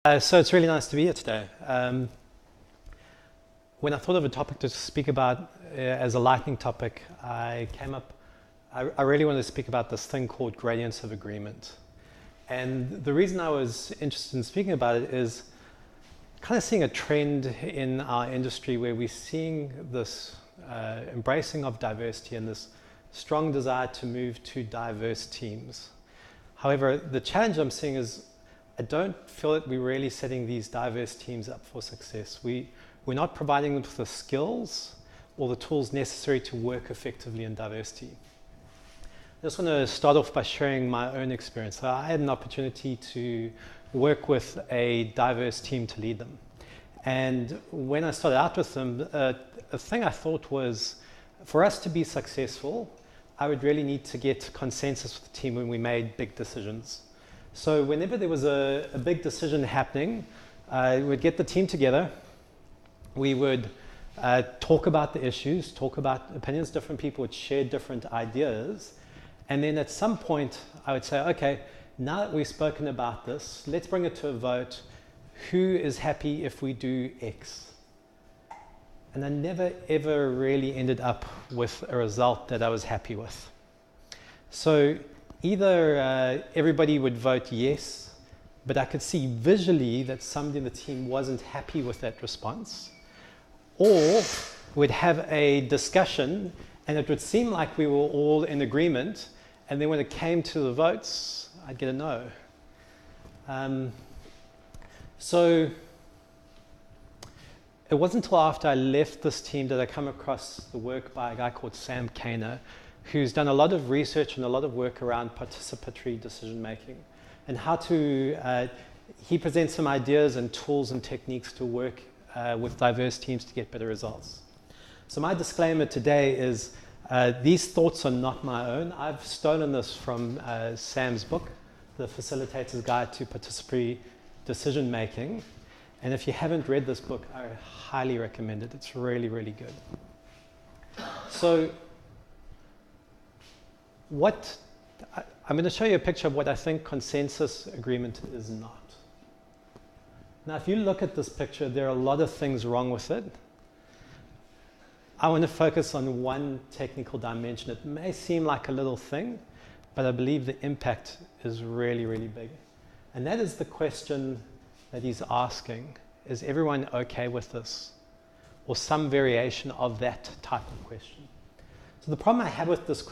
So it's really nice to be here today. When I thought of a topic to speak about as a lightning topic, I really wanted to speak about this thing called gradients of agreement. And the reason I was interested in speaking about it is kind of seeing a trend in our industry where we're seeing this embracing of diversity and this strong desire to move to diverse teams. However, the challenge I'm seeing is I don't feel that we're really setting these diverse teams up for success. We're not providing them with the skills or the tools necessary to work effectively in diversity. I just want to start off by sharing my own experience. So I had an opportunity to work with a diverse team to lead them. And when I started out with them, a thing I thought was, for us to be successful, I would really need to get consensus with the team when we made big decisions. So whenever there was a big decision happening, we'd get the team together, we would talk about the issues, talk about opinions, different people would share different ideas, and then at some point I would say, okay, now that we've spoken about this, let's bring it to a vote. Who is happy if we do X? And I never ever really ended up with a result that I was happy with. So either everybody would vote yes, but I could see visually that somebody in the team wasn't happy with that response, or we'd have a discussion and it would seem like we were all in agreement, and then when it came to the votes, I'd get a no. So it wasn't until after I left this team that I come across the work by a guy called Sam Kainer, who's done a lot of research and a lot of work around participatory decision making and how to, he presents some ideas and tools and techniques to work with diverse teams to get better results. So my disclaimer today is these thoughts are not my own. I've stolen this from Sam's book, The Facilitator's Guide to Participatory Decision Making. And if you haven't read this book, I highly recommend it. It's really, really good. So I'm going to show you a picture of what I think consensus agreement is not. Now, if you look at this picture, there are a lot of things wrong with it. I want to focus on one technical dimension. It may seem like a little thing, but I believe the impact is really, really big. And that is the question that he's asking. Is everyone okay with this? Or some variation of that type of question. So the problem I have with this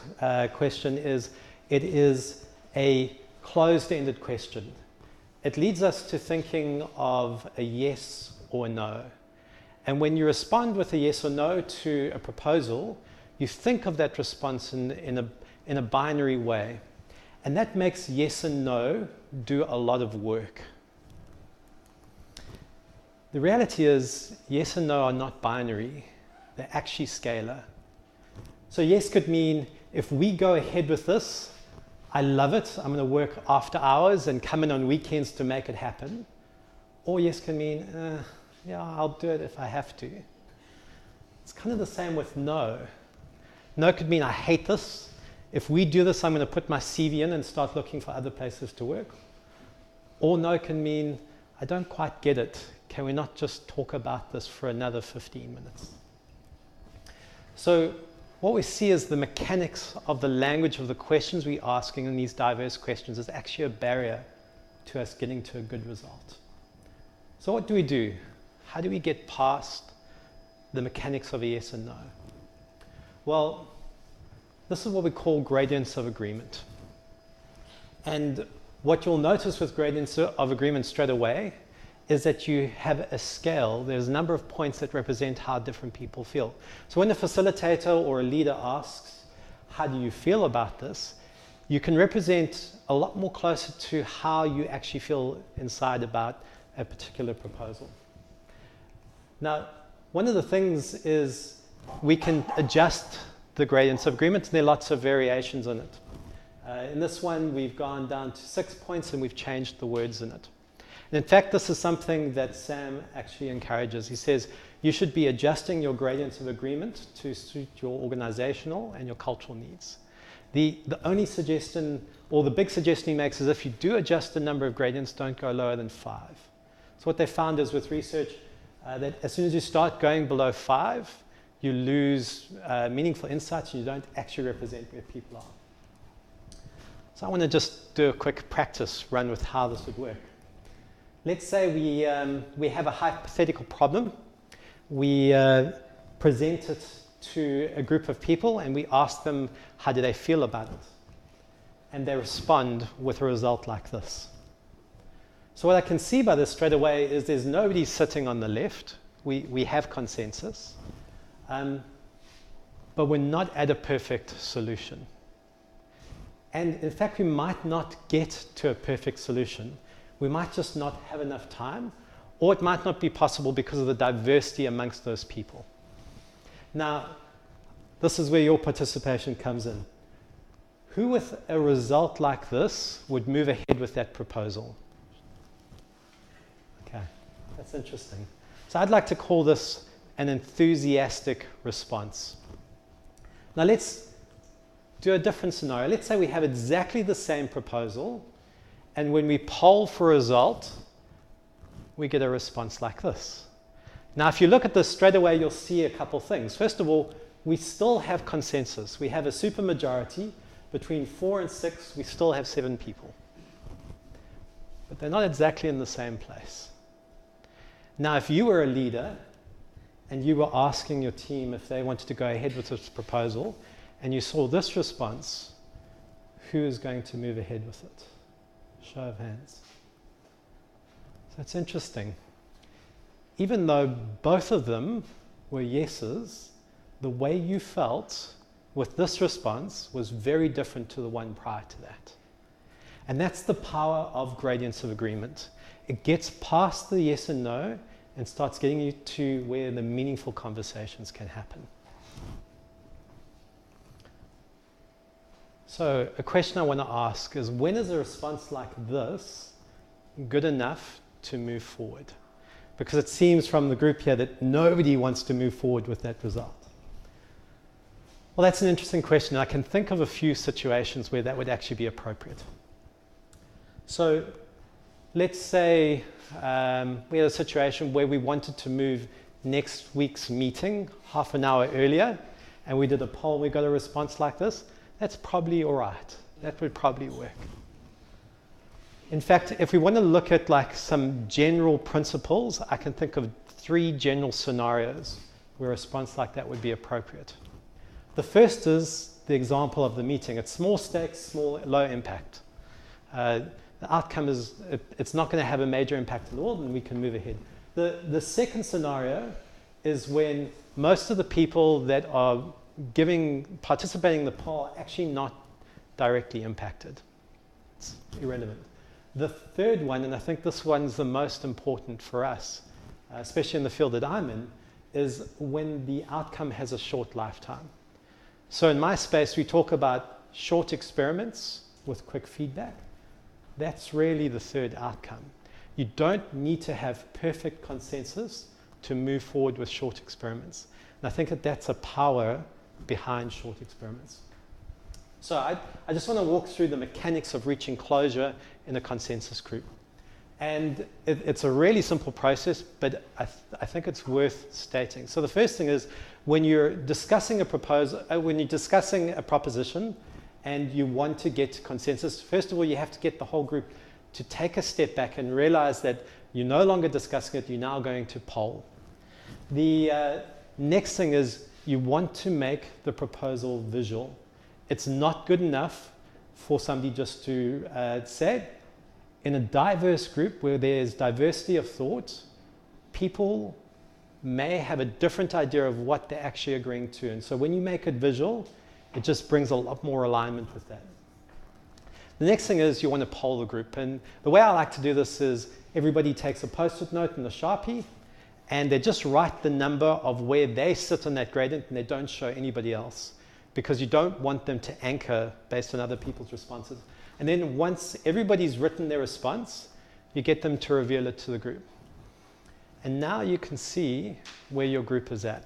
question is it is a closed-ended question. It leads us to thinking of a yes or a no. And when you respond with a yes or no to a proposal, you think of that response in a binary way. And that makes yes and no do a lot of work. The reality is yes and no are not binary. They're actually scalar. So yes could mean, if we go ahead with this, I love it, I'm going to work after hours and come in on weekends to make it happen. Or yes can mean, yeah, I'll do it if I have to. It's kind of the same with no. No could mean, I hate this. If we do this, I'm going to put my CV in and start looking for other places to work. Or no can mean, I don't quite get it. Can we not just talk about this for another 15 minutes? So what we see is the mechanics of the language of the questions we're asking in these diverse questions is actually a barrier to us getting to a good result. So what do? How do we get past the mechanics of a yes and no? Well, this is what we call gradients of agreement. And what you'll notice with gradients of agreement straight away is that you have a scale. There's a number of points that represent how different people feel. So when a facilitator or a leader asks, how do you feel about this? You can represent a lot more closer to how you actually feel inside about a particular proposal. Now, one of the things is we can adjust the gradients of agreement, and there are lots of variations in it. In this one, we've gone down to 6 points and we've changed the words in it. And in fact, this is something that Sam actually encourages. He says you should be adjusting your gradients of agreement to suit your organizational and your cultural needs. The only suggestion, or the big suggestion he makes, is if you do adjust the number of gradients, don't go lower than 5. So what they found is with research that as soon as you start going below 5, you lose meaningful insights and you don't actually represent where people are. So I want to just do a quick practice run with how this would work. Let's say we have a hypothetical problem. We present it to a group of people and we ask them how do they feel about it. And they respond with a result like this. So what I can see by this straight away is there's nobody sitting on the left. We have consensus. But we're not at a perfect solution. And in fact, we might not get to a perfect solution. We might just not have enough time, or it might not be possible because of the diversity amongst those people. Now, this is where your participation comes in. Who with a result like this would move ahead with that proposal? Okay, that's interesting. So I'd like to call this an enthusiastic response. Now let's do a different scenario. Let's say we have exactly the same proposal, and when we poll for a result, we get a response like this. Now if you look at this straight away, you'll see a couple things. First of all, we still have consensus. We have a supermajority. Between 4 and 6, we still have 7 people. But they're not exactly in the same place. Now if you were a leader, and you were asking your team if they wanted to go ahead with this proposal, and you saw this response, who is going to move ahead with it? Show of hands. So it's interesting. Even though both of them were yeses, the way you felt with this response was very different to the one prior to that. And that's the power of gradients of agreement. It gets past the yes and no, and starts getting you to where the meaningful conversations can happen. So a question I want to ask is, when is a response like this good enough to move forward? Because it seems from the group here that nobody wants to move forward with that result. Well, that's an interesting question. I can think of a few situations where that would actually be appropriate. So let's say we had a situation where we wanted to move next week's meeting half an hour earlier, and we did a poll, we got a response like this. That's probably all right. That would probably work. In fact, if we want to look at like some general principles, I can think of 3 general scenarios where a response like that would be appropriate. The first is the example of the meeting. It's small stakes, low impact. The outcome is, it's not going to have a major impact at all, and we can move ahead. The second scenario is when most of the people that are participating in the poll are actually not directly impacted. It's irrelevant. The third one, and I think this one's the most important for us, especially in the field that I'm in, is when the outcome has a short lifetime. So in my space, we talk about short experiments with quick feedback. That's really the third outcome. You don't need to have perfect consensus to move forward with short experiments. And I think that that's a power behind short experiments. So I just want to walk through the mechanics of reaching closure in a consensus group. And it's a really simple process, but I think it's worth stating. So the first thing is, when you're discussing a proposition and you want to get consensus, first of all, you have to get the whole group to take a step back and realize that you're no longer discussing it, you're now going to poll. The next thing is, you want to make the proposal visual. It's not good enough for somebody just to say, in a diverse group where there's diversity of thought, people may have a different idea of what they're actually agreeing to. And so when you make it visual, it just brings a lot more alignment with that. The next thing is you want to poll the group. And the way I like to do this is everybody takes a Post-it note and a Sharpie, and they just write the number of where they sit on that gradient, and they don't show anybody else, because you don't want them to anchor based on other people's responses. And then once everybody's written their response, you get them to reveal it to the group. And now you can see where your group is at.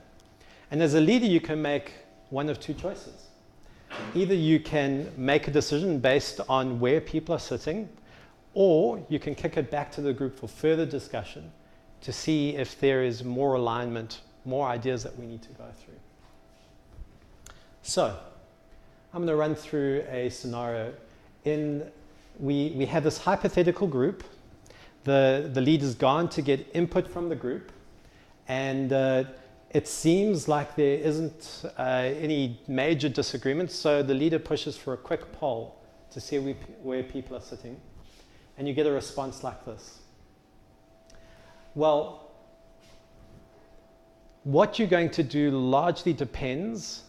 And as a leader, you can make one of 2 choices. Either you can make a decision based on where people are sitting, Or you can kick it back to the group for further discussion to see if there is more alignment, more ideas that we need to go through. So, I'm going to run through a scenario. We have this hypothetical group. The leader's gone to get input from the group, and it seems like there isn't any major disagreements, so the leader pushes for a quick poll to see where people are sitting, and you get a response like this. Well, what you're going to do largely depends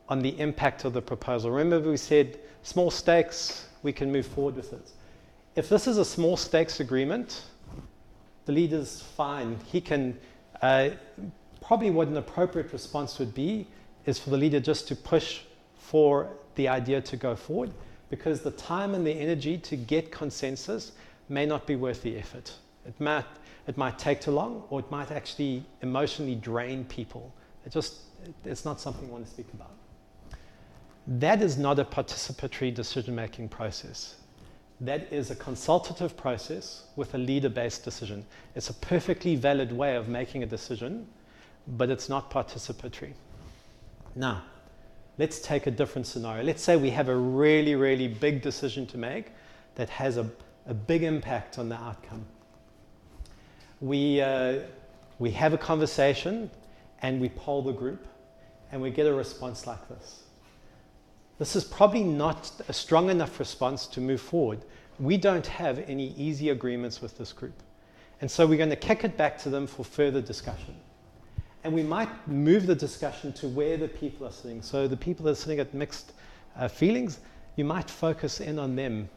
on the impact of the proposal. Remember we said small stakes, we can move forward with it. If this is a small stakes agreement, the leader's fine. He can, probably what an appropriate response would be is for the leader just to push for the idea to go forward, because the time and the energy to get consensus may not be worth the effort. It might take too long, or it might actually emotionally drain people. It's not something we want to speak about. That is not a participatory decision-making process. That is a consultative process with a leader-based decision. It's a perfectly valid way of making a decision, but it's not participatory. Now, let's take a different scenario. Let's say we have a really, really big decision to make that has a big impact on the outcome. We have a conversation and we poll the group and we get a response like this. This is probably not a strong enough response to move forward. We don't have any easy agreements with this group. And so we're going to kick it back to them for further discussion. And we might move the discussion to where the people are sitting. So the people that are sitting at mixed feelings, you might focus in on them.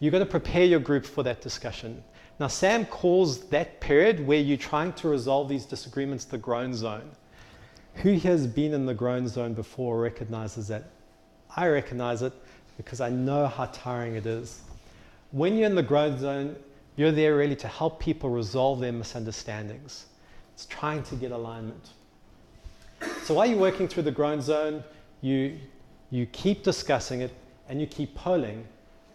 You've got to prepare your group for that discussion. Now, Sam calls that period where you're trying to resolve these disagreements the groan zone. Who has been in the groan zone before recognizes that? I recognize it because I know how tiring it is. When you're in the groan zone, you're there really to help people resolve their misunderstandings. It's trying to get alignment. So while you're working through the groan zone, you keep discussing it and you keep polling.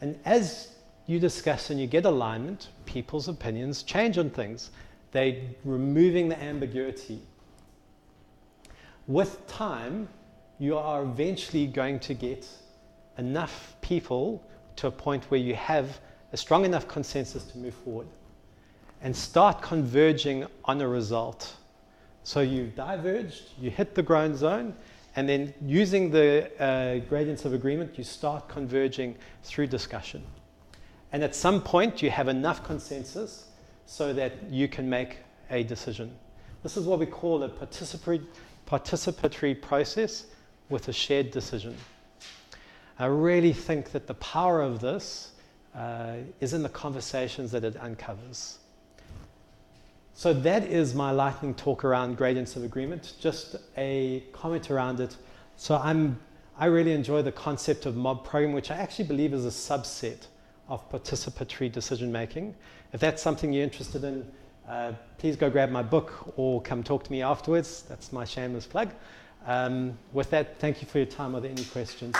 And as you discuss and you get alignment, people's opinions change on things. They're removing the ambiguity. With time, you are eventually going to get enough people to a point where you have a strong enough consensus to move forward and start converging on a result. So you've diverged, you hit the groan zone, and then using the gradients of agreement, you start converging through discussion. And at some point, you have enough consensus so that you can make a decision. This is what we call a participatory process with a shared decision. I really think that the power of this is in the conversations that it uncovers. So that is my lightning talk around gradients of agreement, just a comment around it. So I really enjoy the concept of mob programming, which I actually believe is a subset of participatory decision making. If that's something you're interested in, please go grab my book or come talk to me afterwards. That's my shameless plug. With that, thank you for your time. Are there any questions?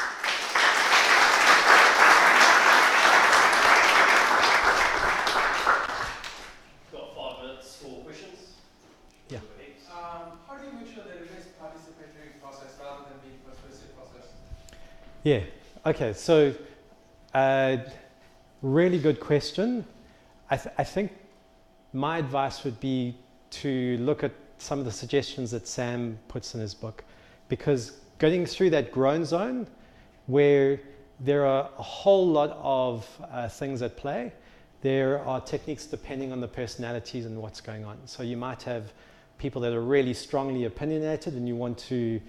Got 5 minutes for questions. Yeah. How do you make sure there is a participatory process rather than being persuasive process? Yeah. Okay. So, really good question. I think my advice would be to look at some of the suggestions that Sam puts in his book, because getting through that groan zone where there are a whole lot of things at play, there are techniques depending on the personalities and what's going on. So you might have people that are really strongly opinionated and you want to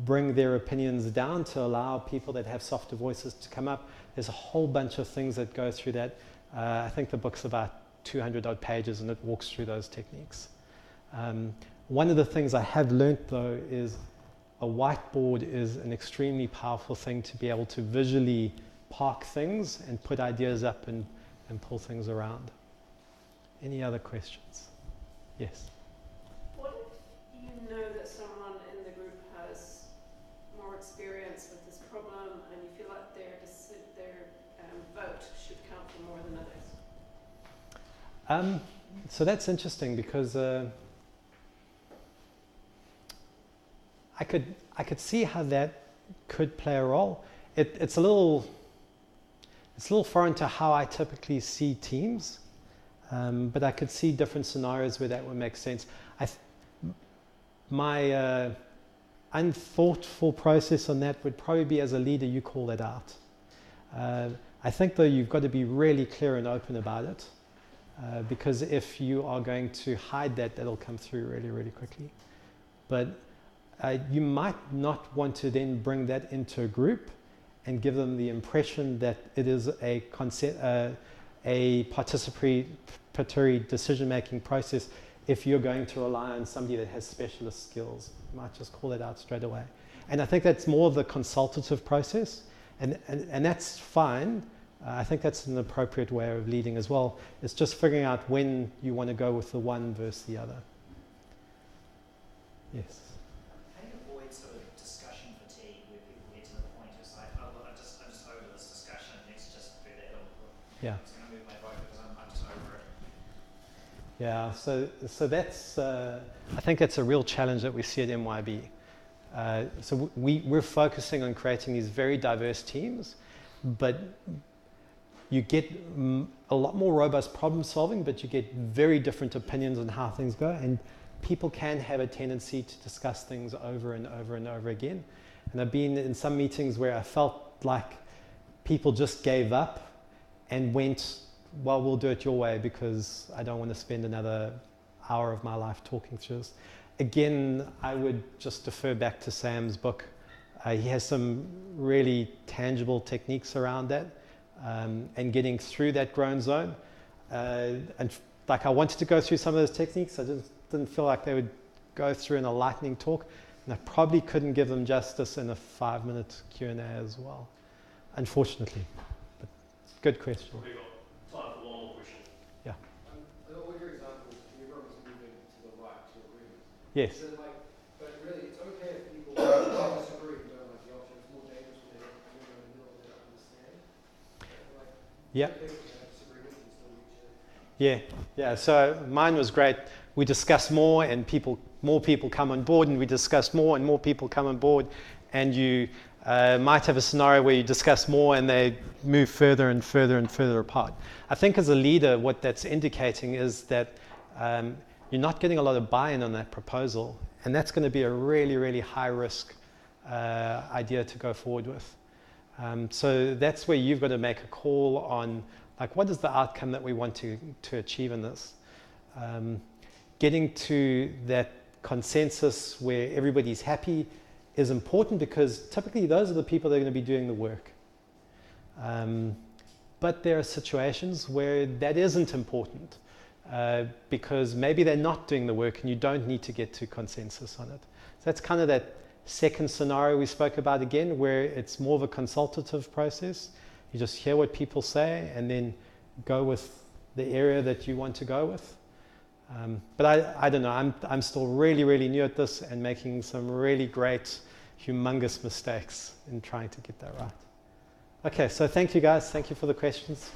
bring their opinions down to allow people that have softer voices to come up. There's a whole bunch of things that go through that. I think the book's about 200 odd pages and it walks through those techniques. One of the things I have learnt though is a whiteboard is an extremely powerful thing to be able to visually park things and put ideas up and pull things around. Any other questions? Yes? What if you know that someone in the group has more experience with this problem and you feel like their vote So that's interesting because I could see how that could play a role. It's a little foreign to how I typically see teams, but I could see different scenarios where that would make sense. My unthoughtful process on that would probably be, as a leader, you call that out. I think though you've got to be really clear and open about it, because if you are going to hide that, that'll come through really, really quickly. But you might not want to then bring that into a group and give them the impression that it is a participatory decision-making process if you're going to rely on somebody that has specialist skills. You might just call it out straight away. And I think that's more the consultative process, and that's fine. I think that's an appropriate way of leading as well. It's just figuring out when you want to go with the one versus the other. Yes? How do you avoid sort of discussion fatigue where people get to the point it's like, oh, well, I'm just over this discussion, let's just do that. Yeah. I'm just going to move my vote because I'm just over it. Yeah, so that's, I think that's a real challenge that we see at MYB. So we're focusing on creating these very diverse teams, but you get a lot more robust problem solving, but you get very different opinions on how things go, and people can have a tendency to discuss things over and over and over again. And I've been in some meetings where I felt like people just gave up and went, well, we'll do it your way because I don't want to spend another hour of my life talking through this. Again, I would just defer back to Sam's book. He has some really tangible techniques around that, and getting through that groan zone. And like I wanted to go through some of those techniques, I just didn't feel like they would go through in a lightning talk, and I probably couldn't give them justice in a 5-minute Q&A as well, unfortunately. But good question. We've got time for one more question. Yeah. All your examples, everyone was moving to the right to agreement. Yes. So but really, it's okay if people disagree and don't like the option. It's more dangerous when they don't in the middle and they don't understand. Yeah. Okay, if you have disagreements, you still reach it. Yeah. So mine was great. We discuss more, and more people come on board, and we discuss more, and more people come on board, and you might have a scenario where you discuss more, and they move further and further and further apart. I think as a leader, what that's indicating is that you're not getting a lot of buy-in on that proposal, and that's going to be a really, really high-risk idea to go forward with. So that's where you've got to make a call on, like, what is the outcome that we want to achieve in this? Getting to that consensus where everybody's happy is important, because typically those are the people that are going to be doing the work. But there are situations where that isn't important, because maybe they're not doing the work and you don't need to get to consensus on it. So that's kind of that second scenario we spoke about again, where it's more of a consultative process. You just hear what people say and then go with the area that you want to go with. But I don't know, I'm still really, really new at this and making some really great, humongous mistakes in trying to get that right. Okay, so thank you guys. Thank you for the questions.